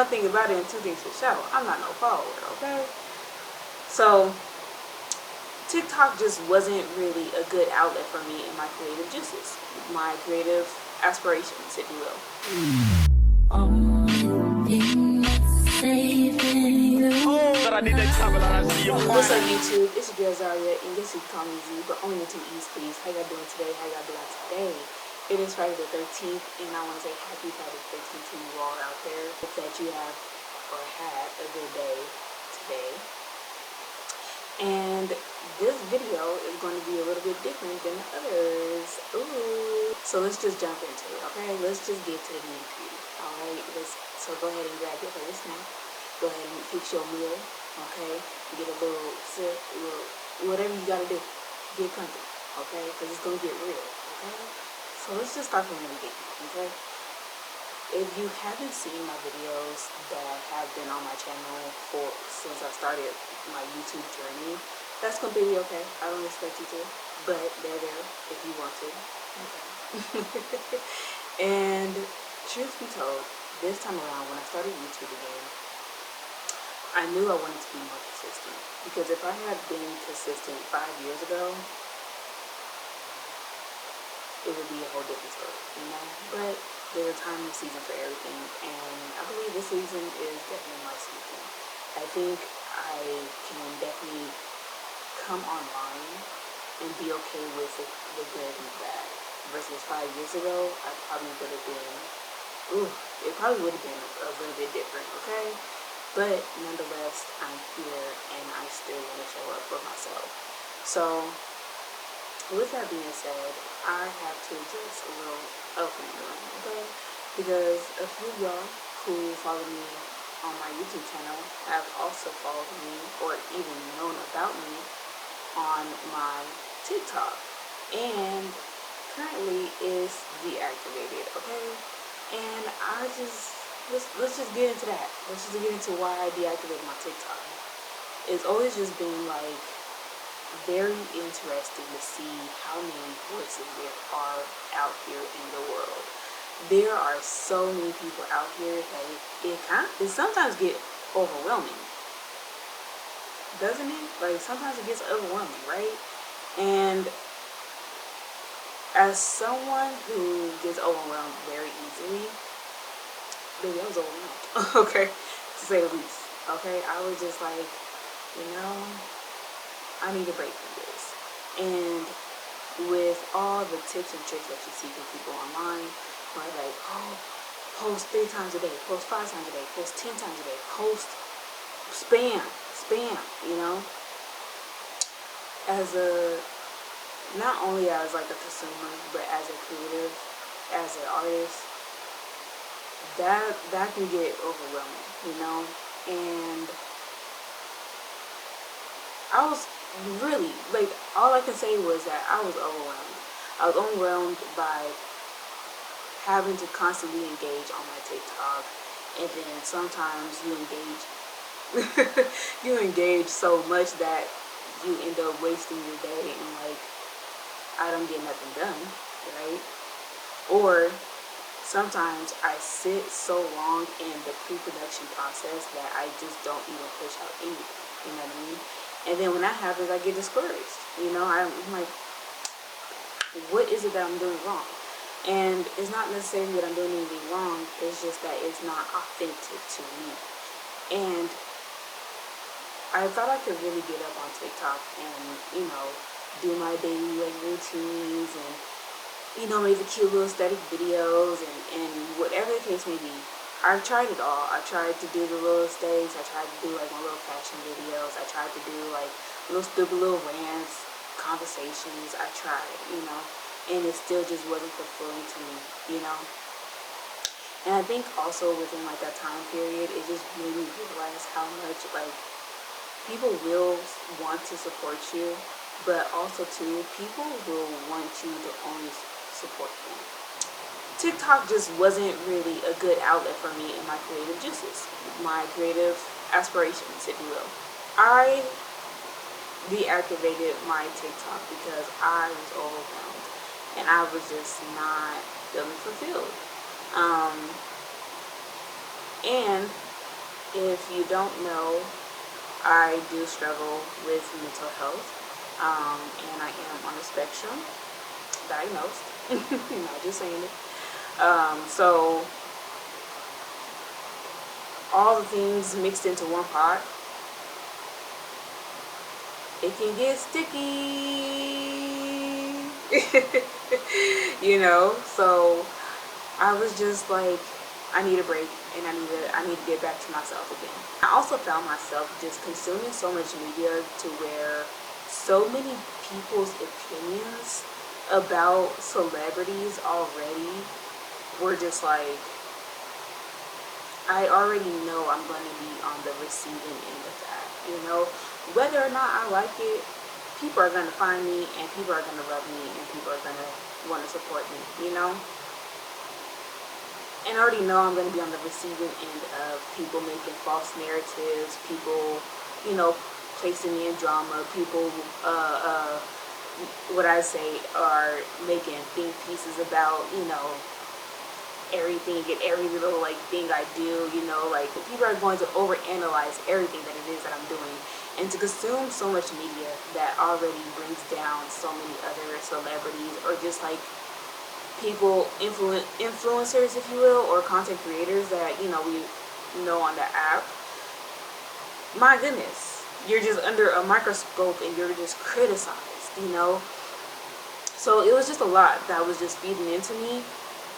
one thing about it and two things for sure. I'm not no follower, okay? So TikTok just wasn't really a good outlet for me in my creative juices, my creative aspirations, if you will. What's up, YouTube? It's your girl Zaria, and yes, you can call me Z, but only with two E's, please. How y'all doing today? How y'all doing today? It is Friday the 13th, and I want to say happy Friday the 13th to you all out there. Hope that you have or had a good day today. And this video is going to be a little bit different than the others. Ooh. So let's just jump into it, okay? Let's just get to the nitty-gritty. Alright, so go ahead and grab your favorite snack. Go ahead and fix your meal, okay? Get a little sip, whatever you gotta do. Get comfy, okay? Because it's gonna get real, okay? So let's just start from the beginning, okay? If you haven't seen my videos that have been on my channel since I started my YouTube journey, that's completely okay. I don't expect you to, but they're there if you want to. Okay. And truth be told, this time around when I started YouTube again, I knew I wanted to be more consistent. Because if I had been consistent 5 years ago, it would be a whole different story, you know? But there's a time and season for everything, and I believe this season is definitely my season. I think I can definitely come online and be okay with the good and the bad. Versus 5 years ago, I probably would have been, it probably would have been a little bit different, okay? But nonetheless, I'm here and I still want to show up for myself. So with that being said, I have to address a little elephant in the room, okay? Because a few of y'all who follow me on my YouTube channel have also followed me or even known about me on my TikTok. And currently is deactivated, okay? And let's just get into that. Let's just get into why I deactivated my TikTok. It's always just been like very interesting to see how many voices there are out here in the world. There are so many people out here that it sometimes get overwhelming, doesn't it? Like sometimes it gets overwhelming, right? And as someone who gets overwhelmed very easily, baby, I was overwhelmed, okay, to say the least, okay? I was just like, I need a break from this. And with all the tips and tricks that you see from people online, where like, post 3 times a day, post 5 times a day, post 10 times a day, post spam, not only as like a consumer, but as a creative, as an artist, that can get overwhelming, and I was really, like, all I can say was that I was overwhelmed. I was overwhelmed by having to constantly engage on my TikTok, and then sometimes you engage so much that you end up wasting your day and like I don't get nothing done, right? Or sometimes I sit so long in the pre-production process that I just don't even push out anything, you know what I mean? And then when that happens, I get discouraged, I'm like, what is it that I'm doing wrong? And it's not necessarily that I'm doing anything wrong, it's just that it's not authentic to me. And I thought I could really get up on TikTok and, do my daily like routines and, make the cute little static videos and whatever the case may be. I've tried it all. I tried to do the little aesthetics. I tried to do like my little fashion videos. I tried to do like little stupid little rants, conversations. I tried, and it still just wasn't fulfilling to me, And I think also within like that time period, it just made me realize how much like people will want to support you, but also too, people will want you to only support them. TikTok just wasn't really a good outlet for me in my creative juices, my creative aspirations, if you will. I deactivated my TikTok because I was overwhelmed and I was just not feeling fulfilled. And If you don't know, I do struggle with mental health, and I am on the spectrum, diagnosed. Not just saying it. So all the things mixed into one pot, it can get sticky. So I was just like, I need a break, and I need to get back to myself again. I also found myself just consuming so much media to where so many people's opinions about celebrities already were just like, I already know I'm going to be on the receiving end of that. Whether or not I like it, people are going to find me, and people are going to love me, and people are going to want to support me. And I already know I'm going to be on the receiving end of people making false narratives, people, placing me in drama, people, what I say, are making think pieces about, everything and every little, thing I do, like, people are going to overanalyze everything that it is that I'm doing. And to consume so much media that already brings down so many other celebrities, or just, people, influencers, if you will, or content creators that, we know on the app, my goodness, you're just under a microscope and you're just criticized. So it was just a lot that was just feeding into me,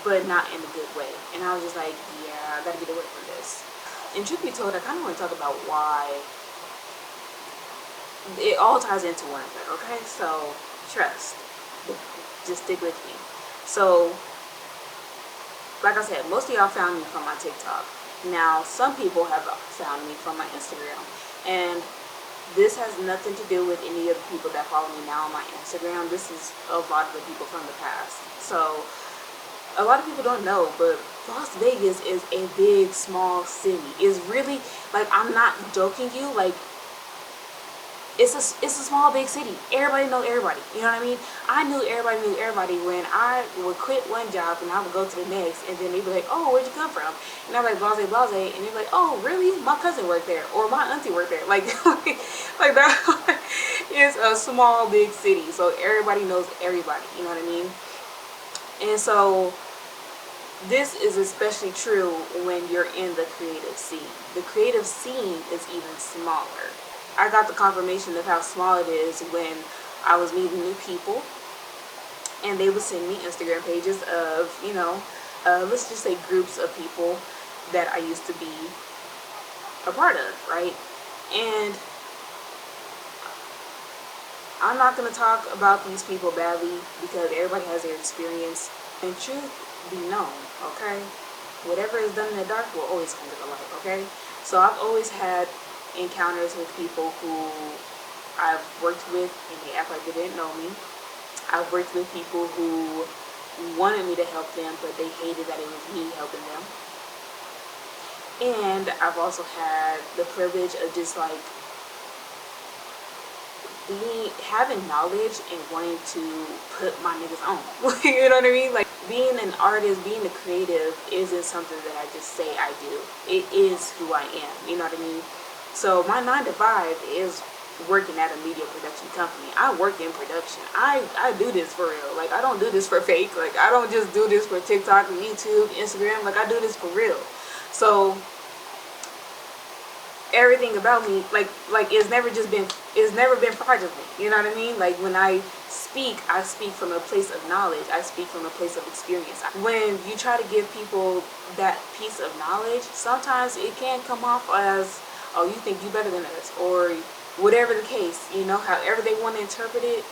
but not in a good way. And I was just like, yeah, I gotta get away from this. And truth be told, I kind of want to talk about why it all ties into one another, okay? So, trust. Just stick with me. So, like I said, most of y'all found me from my TikTok. Now, some people have found me from my Instagram. And this has nothing to do with any of the people that follow me now on my Instagram. This is a lot of the people from the past. So, a lot of people don't know, but Las Vegas is a big, small city. It's really, I'm not joking you, it's a small, big city. Everybody know everybody. You know what I mean? I knew everybody when I would quit one job and I would go to the next, and then they'd be like, oh, where'd you come from? And I'm like, blase, blase, and they'd be like, oh, really? My cousin worked there, or my auntie worked there. Like that is a small, big city. So everybody knows everybody. You know what I mean? And so this is especially true when you're in the creative scene. The creative scene is even smaller. I got the confirmation of how small it is when I was meeting new people, and they would send me Instagram pages of, let's just say groups of people that I used to be a part of, right? And I'm not going to talk about these people badly because everybody has their experience, and truth be known, okay? Whatever is done in the dark will always come to the light, okay? So I've always had encounters with people who I've worked with and they act like they didn't know me. I've worked with people who wanted me to help them, but they hated that it was me helping them. And I've also had the privilege of just having knowledge and wanting to put my niggas on. You know what I mean? Being an artist, being a creative isn't something that I just say I do. It is who I am. You know what I mean? So my 9 to 5 is working at a media production company. I work in production. I do this for real. I don't do this for fake. I don't just do this for TikTok or YouTube, Instagram. I do this for real. So everything about me, it's never been fraudulent. You know what I mean? When I speak from a place of knowledge. I speak from a place of experience. When you try to give people that piece of knowledge, sometimes it can come off as, oh, you think you better than us, or whatever the case, however they want to interpret it,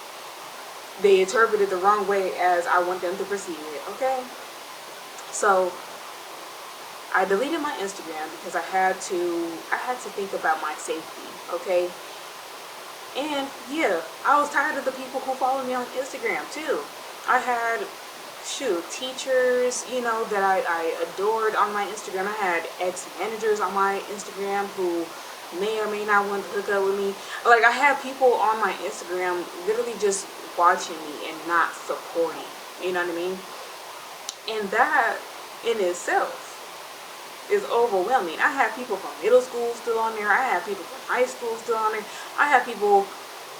they interpret it the wrong way as I want them to perceive it, okay? So I deleted my Instagram because I had to think about my safety, okay? And yeah, I was tired of the people who follow me on Instagram too. I had teachers, that I adored on my Instagram. I had ex-managers on my Instagram who may or may not want to hook up with me. I had people on my Instagram literally just watching me and not supporting. You know what I mean? And that in itself is overwhelming. I have people from middle school still on there. I have people from high school still on there. I have people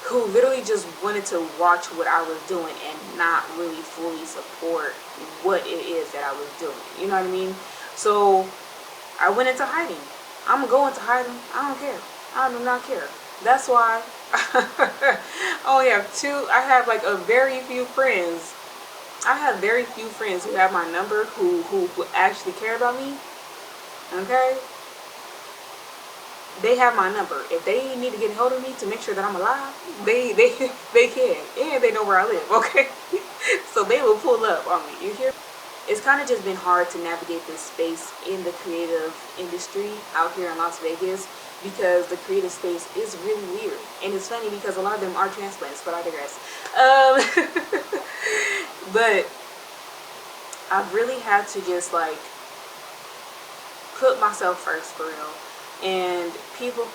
who literally just wanted to watch what I was doing and not really fully support what it is that I was doing. You know what I mean? So I went into hiding. I'm gonna go into hiding. I don't care. I do not care. That's why I only have two. I have like a very few friends. I have very few friends who have my number who actually care about me. Okay? They have my number. If they need to get a hold of me to make sure that I'm alive, they can. And they know where I live, okay? So they will pull up on me. You hear? It's kind of just been hard to navigate this space in the creative industry out here in Las Vegas because the creative space is really weird. And it's funny because a lot of them are transplants, but I digress. But I've really had to just like put myself first for real. And people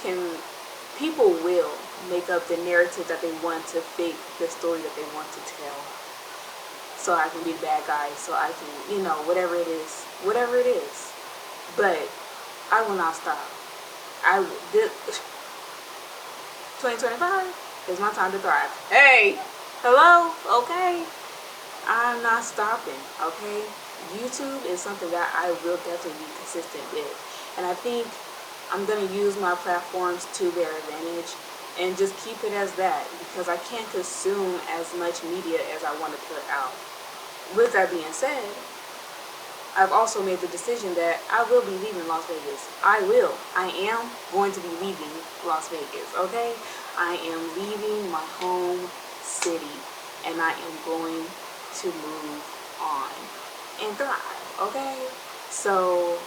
will make up the narrative that they want to fit the story that they want to tell. So I can be the bad guy, so I can, whatever it is. But I will not stop. 2025 is my time to thrive. Hey, hello, okay? I'm not stopping, okay? YouTube is something that I will definitely be consistent with. And I think I'm going to use my platforms to their advantage and just keep it as that because I can't consume as much media as I want to put out. With that being said, I've also made the decision that I will be leaving Las Vegas. I am going to be leaving Las Vegas, okay? I am leaving my home city and I am going to move on and thrive, okay? So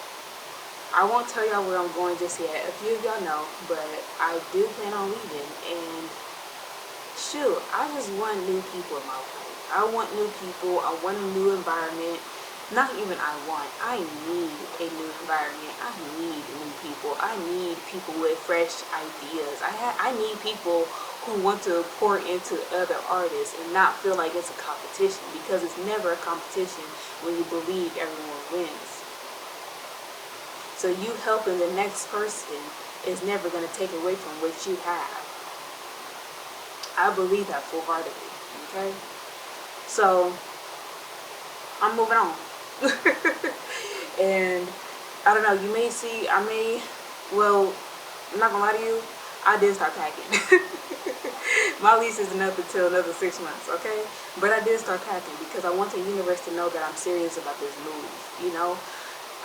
I won't tell y'all where I'm going just yet. A few of y'all know, but I do plan on leaving. And shoot, I just want new people in my life. I want new people. I want a new environment. Not even I need a new environment. I need new people. I need people with fresh ideas. I need people who want to pour into other artists and not feel like it's a competition, because it's never a competition when you believe everyone wins. So you helping the next person is never going to take away from what you have. I believe that full-heartedly, okay? So I'm moving on. And I don't know, you may see, I'm not gonna lie to you, I did start packing. My lease isn't up until another 6 months, okay? But I did start packing because I want the universe to know that I'm serious about this move,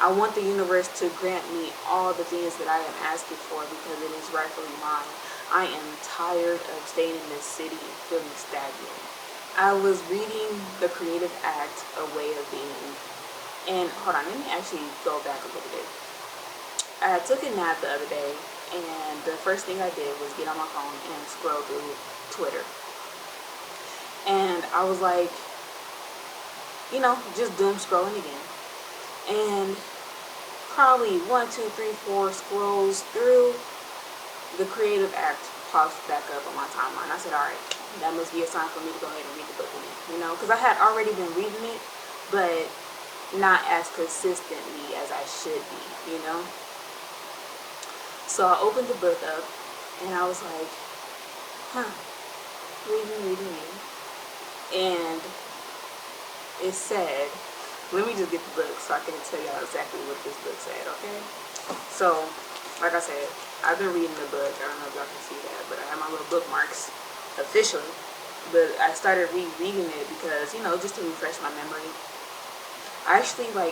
I want the universe to grant me all the things that I am asking for because it is rightfully mine. I am tired of staying in this city and feeling stagnant. I was reading The Creative Act, A Way of Being. And hold on, let me actually go back a little bit. I took a nap the other day, and the first thing I did was get on my phone and scroll through Twitter. And I was like, just doom scrolling again. And probably 1, 2, 3, 4 scrolls through, The Creative Act pops back up on my timeline. I said, all right, that must be a sign for me to go ahead and read the book again, because I had already been reading it, but not as consistently as I should be, So I opened the book up, and I was like, reading. And it said, let me just get the book so I can tell y'all exactly what this book said, okay? So, like I said, I've been reading the book. I don't know if y'all can see that, but I have my little bookmarks officially. But I started rereading it because, just to refresh my memory. I actually, I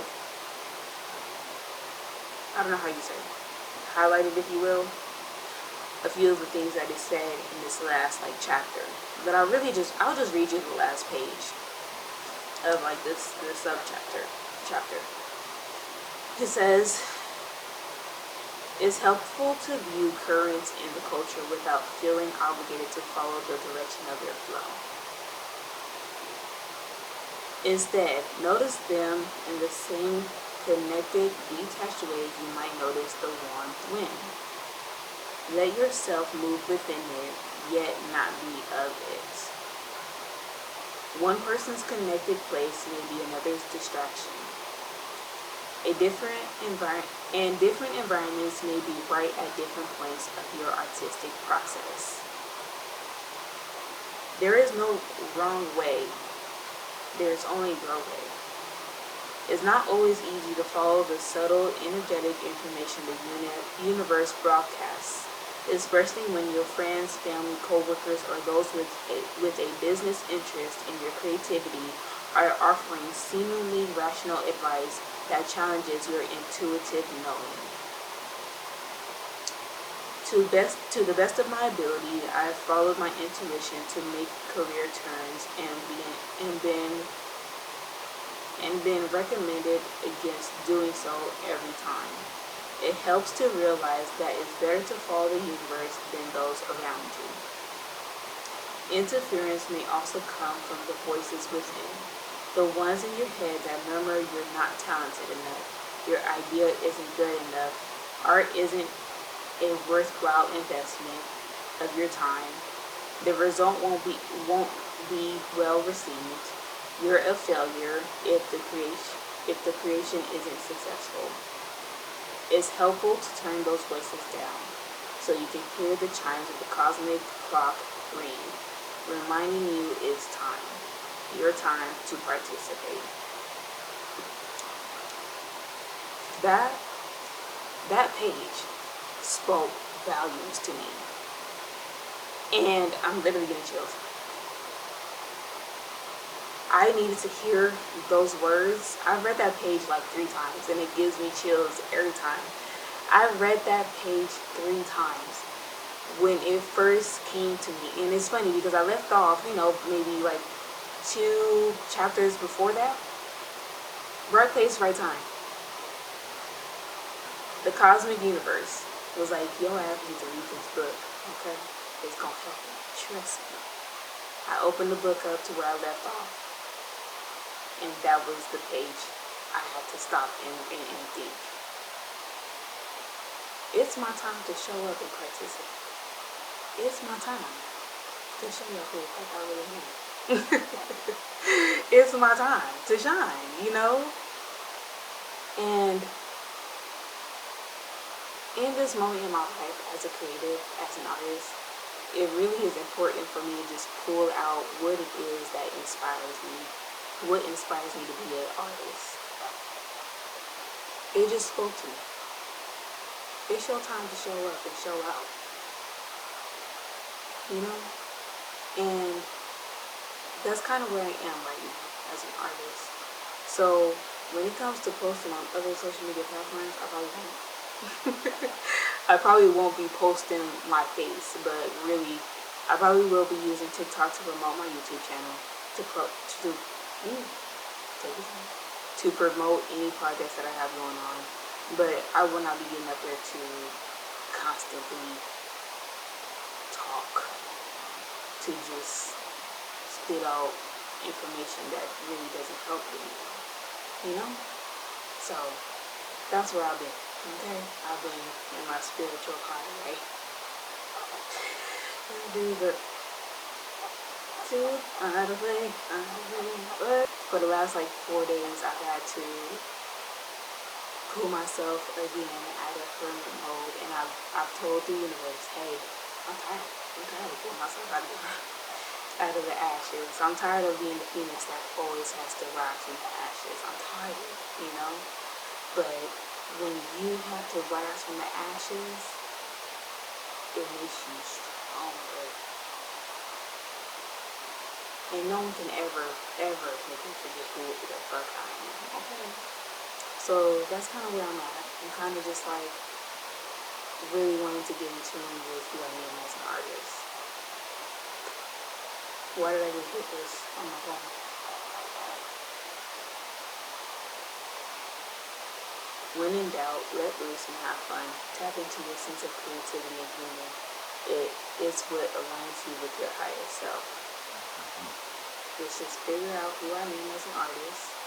don't know how you say it, highlighted, if you will, a few of the things that it said in this last, chapter. But I'll just read you the last page of, this chapter. It says, it's helpful to view currents in the culture without feeling obligated to follow the direction of their flow. Instead, notice them in the same connected, detached ways you might notice the warm wind. Let yourself move within it, yet not be of it. One person's connected place may be another's distraction. A different And different environments may be right at different points of your artistic process. There is no wrong way, there's only your way. It's not always easy to follow the subtle, energetic information the universe broadcasts, especially when your friends, family, coworkers, or those with a business interest in your creativity are offering seemingly rational advice that challenges your intuitive knowing. To the best of my ability, I have followed my intuition to make career turns and been recommended against doing so every time. It helps to realize that it's better to follow the universe than those around you. Interference may also come from the voices within, the ones in your head that murmur you're not talented enough, your idea isn't good enough, art isn't a worthwhile investment of your time, the result won't be well received, you're a failure if the creation isn't successful. It's helpful to turn those voices down so you can hear the chimes of the cosmic clock ring, reminding you it's time, your time to participate. That page spoke volumes to me, and I'm literally getting chills. I needed to hear those words. I've read that page like 3 times, and it gives me chills every time. I read that page 3 times when it first came to me, and it's funny because I left off, maybe like 2 chapters before that. Right place, right time. The cosmic universe was like, yo, I need to read this book, okay? It's gonna help you. Trust me. I opened the book up to where I left off, and that was the page I had to stop and think. It's my time to show up and participate. It's my time to show you who the heck I really am. It's my time to shine, And in this moment in my life as a creative, as an artist, it really is important for me to just pull out what it is that inspires me, what inspires me to be an artist. It just spoke to me. It's your time to show up and show out. And that's kind of where I am right now as an artist. So when it comes to posting on other social media platforms, I probably won't be posting my face, but really, I probably will be using TikTok to promote my YouTube channel, to promote any projects that I have going on. But I will not be getting up there to constantly talk, to just spit out information that really doesn't help you, So that's where I've been. Okay, I've been in my spiritual highway. But for the last 4 days, I've had to pull myself again out of hermit mode, and I've told the universe, hey, I'm tired of pulling myself out of the ashes. I'm tired of being the phoenix that always has to rise from the ashes. I'm tired, But when you have to rise from the ashes, it makes you stronger. And no one can ever make me forget who the fuck I am, okay? So that's kind of where I'm at. I'm kind of just really wanting to get in tune with who I am as an artist. Why did I just hit this on my phone? When in doubt, let loose and have fun. Tap into your sense of creativity and humor. It's what aligns you with your higher self. Let's just figure out who I am as an artist.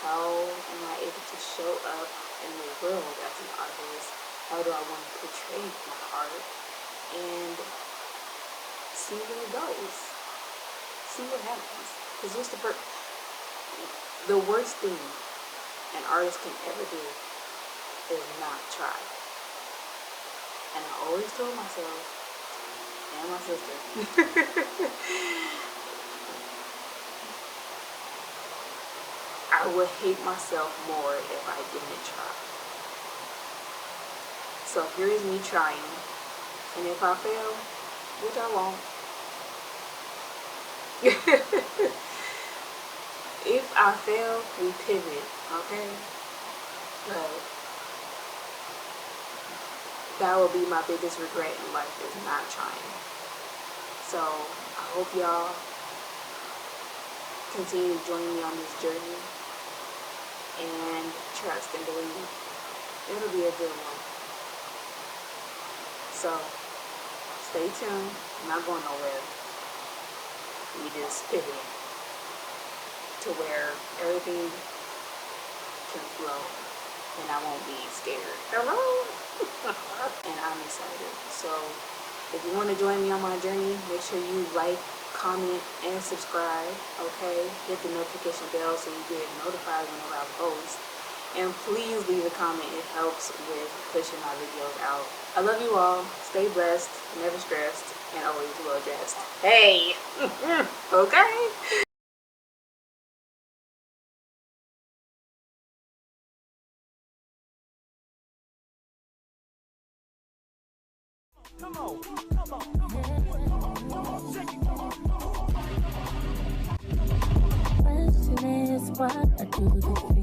How am I able to show up in the world as an artist? How do I want to portray my art? And see where it goes. See what happens. Because what's the worst thing an artist can ever do is not try. And I always told myself and my sister I would hate myself more if I didn't try. So here is me trying, and if I fail, which I won't, if I fail, we pivot, okay? But that will be my biggest regret in life, is not trying. So I hope y'all continue to join me on this journey, and trust and believe it'll be a good one. So stay tuned. I'm not going nowhere. We just pivot to where everything can flow and I won't be scared. Hello? And I'm excited. So if you want to join me on my journey, make sure you like, comment, and subscribe. Okay? Hit the notification bell so you get notified whenever I post. And please leave a comment. It helps with pushing my videos out. I love you all. Stay blessed, never stressed, and always well dressed. Hey! Okay? Come on, come on, come on. Question is what I do.